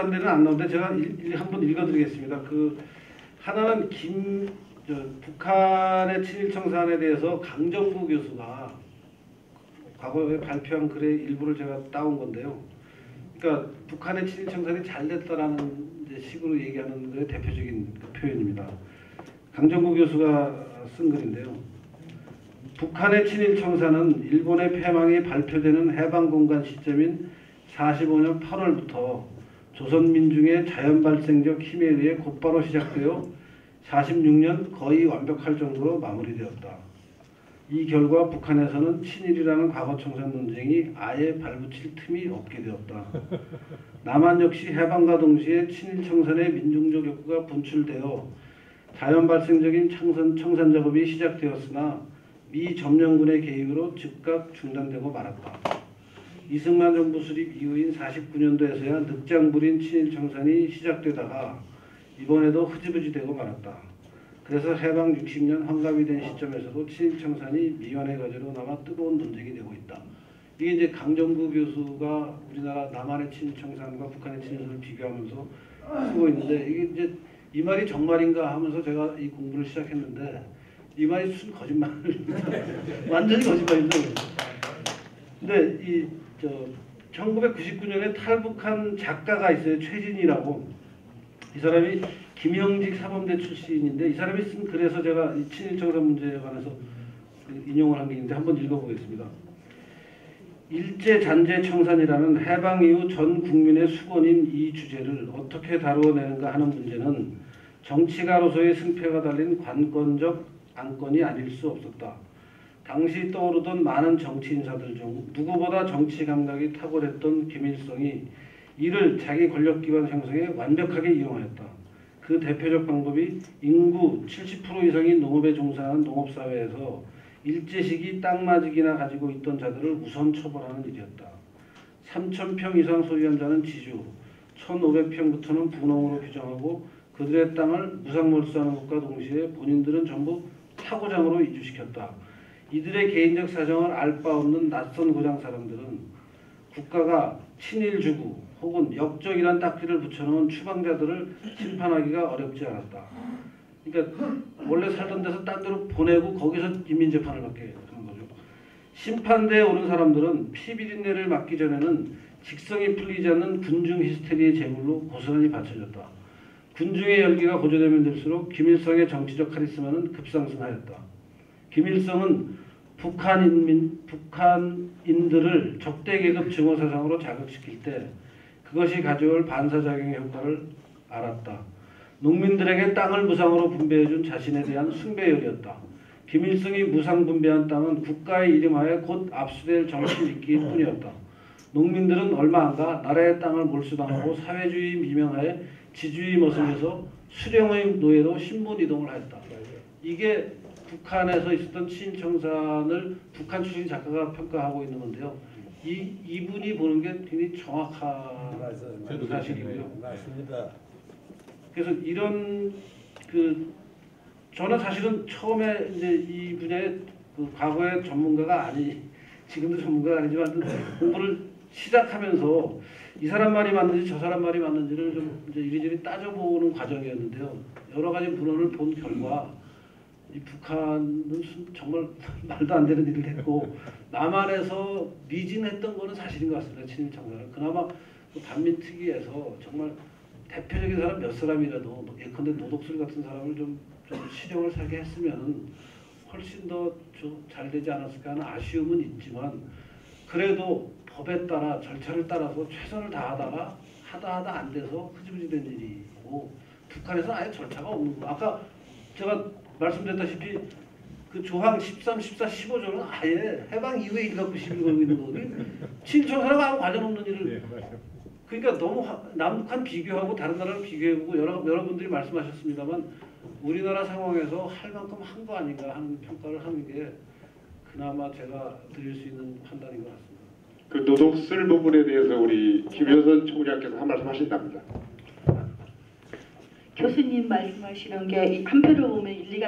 데는 안 나오는데 제가 한번 읽어드리겠습니다. 하나는 북한의 친일 청산에 대해서 강정구 교수가 과거에 발표한 글의 일부를 제가 따온 건데요. 그러니까 북한의 친일 청산이 잘 됐다라는 식으로 얘기하는 것의 대표적인 표현입니다. 강정구 교수가 쓴 글인데요. 북한의 친일 청산은 일본의 패망이 발표되는 해방공간 시점인 45년 8월부터 조선민중의 자연발생적 힘에 의해 곧바로 시작되어 46년 거의 완벽할 정도로 마무리되었다. 이 결과 북한에서는 친일이라는 과거 청산 논쟁이 아예 발붙일 틈이 없게 되었다. 남한 역시 해방과 동시에 친일 청산의 민중적 욕구가 분출되어 자연발생적인 청산 작업이 시작되었으나 미 점령군의 개입으로 즉각 중단되고 말았다. 이승만 정부 수립 이후인 49년도에서야 늑장 부린 친일 청산이 시작되다가 이번에도 흐지부지 되고 말았다. 그래서 해방 60년 환갑이 된 시점에서도 친일 청산이 미완의 과제로 남아 뜨거운 논쟁이 되고 있다. 이게 이제 강정구 교수가 우리나라 남한의 친일 청산과 북한의 친일을 비교하면서 쓰고 있는데, 이게 이제 이 말이 정말인가 하면서 제가 이 공부를 시작했는데 이 말이 순 거짓말입니다. 완전히 거짓말입니다. 근데 1999년에 탈북한 작가가 있어요. 최진이라고. 이 사람이 김영직 사범대 출신인데 이 사람이 쓴 글에서 제가 이 친일청산 문제에 관해서 인용을 한 게 있는데 한번 읽어보겠습니다. 일제잔재청산이라는 해방 이후 전 국민의 수건인 이 주제를 어떻게 다루어내는가 하는 문제는 정치가로서의 승패가 달린 관건적 안건이 아닐 수 없었다. 당시 떠오르던 많은 정치 인사들 중 누구보다 정치 감각이 탁월했던 김일성이 이를 자기 권력기반 형성에 완벽하게 이용하였다. 그 대표적 방법이 인구 70% 이상이 농업에 종사하는 농업사회에서 일제시기 땅마직이나 가지고 있던 자들을 우선 처벌하는 일이었다. 3,000평 이상 소유한 자는 지주, 1,500평부터는 분홍으로 규정하고 그들의 땅을 무상몰수하는 것과 동시에 본인들은 전부 타고장으로 이주시켰다. 이들의 개인적 사정을 알 바 없는 낯선 고장 사람들은 국가가 친일주구 혹은 역적이란 딱지를 붙여놓은 추방자들을 심판하기가 어렵지 않았다. 그러니까 원래 살던 데서 딴 데로 보내고 거기서 인민재판을 받게 하는 거죠. 심판대에 오른 사람들은 피비린내를 맡기 전에는 직성이 풀리지 않는 군중 히스테리의 제물로 고스란히 받쳐졌다. 군중의 열기가 고조되면 될수록 김일성의 정치적 카리스마는 급상승하였다. 김일성은 북한인들을 적대계급 증오사상으로 자극시킬 때 그것이 가져올 반사작용의 효과를 알았다. 농민들에게 땅을 무상으로 분배해준 자신에 대한 숭배열이었다. 김일성이 무상 분배한 땅은 국가의 이름하에 곧 압수될 정치 미끼일 뿐이었다. 농민들은 얼마 안가 나라의 땅을 몰수당하고 사회주의 미명하에 지주의 머슴에서 수령의 노예로 신분 이동을 하였다. 이게 북한에서 있었던 친일청산을 북한 출신 작가가 평가하고 있는 건데요. 이분이 보는 게 굉장히 정확한 사실이고요. 맞습니다. 그래서 이런 저는 사실은 처음에 이제 이 분야의 과거의 전문가가 지금도 전문가가 아니지만 공부를 시작하면서 이 사람 말이 맞는지 저 사람 말이 맞는지를 좀 이제 이리저리 따져보는 과정이었는데요. 여러 가지 문헌을 본 결과 이 북한은 정말 말도 안 되는 일을 했고 남한에서 미진했던 거는 사실인 것 같습니다. 친일청산을. 그나마 반민특위에서 정말 대표적인 사람 몇 사람이라도 예컨대 노덕술 같은 사람을 좀 실형을 살게 했으면 훨씬 더 잘 되지 않았을까 하는 아쉬움은 있지만 그래도 법에 따라 절차를 따라서 최선을 다하다가 하다 안 돼서 흐지부지 된 일이고 북한에서는 아예 절차가 없는 거. 아까 제가 말씀드렸다시피 그 조항 13, 14, 15조는 아예 해방 이후에 일 갖고 시비 걸고 있는 거거든요. 친일청산하고 아무 관련 없는 일을. 그러니까 너무 남북한 비교하고 다른 나라를 비교해보고 여러분들이 말씀하셨습니다만 우리나라 상황에서 할 만큼 한 거 아닌가 하는 평가를 하는 게 그나마 제가 드릴 수 있는 판단인 것 같습니다. 그 노독술 부분에 대해서 우리 김효선 총장께서 한 말씀 하신답니다. 교수님 말씀하시는 게 한편으로 보면 일리가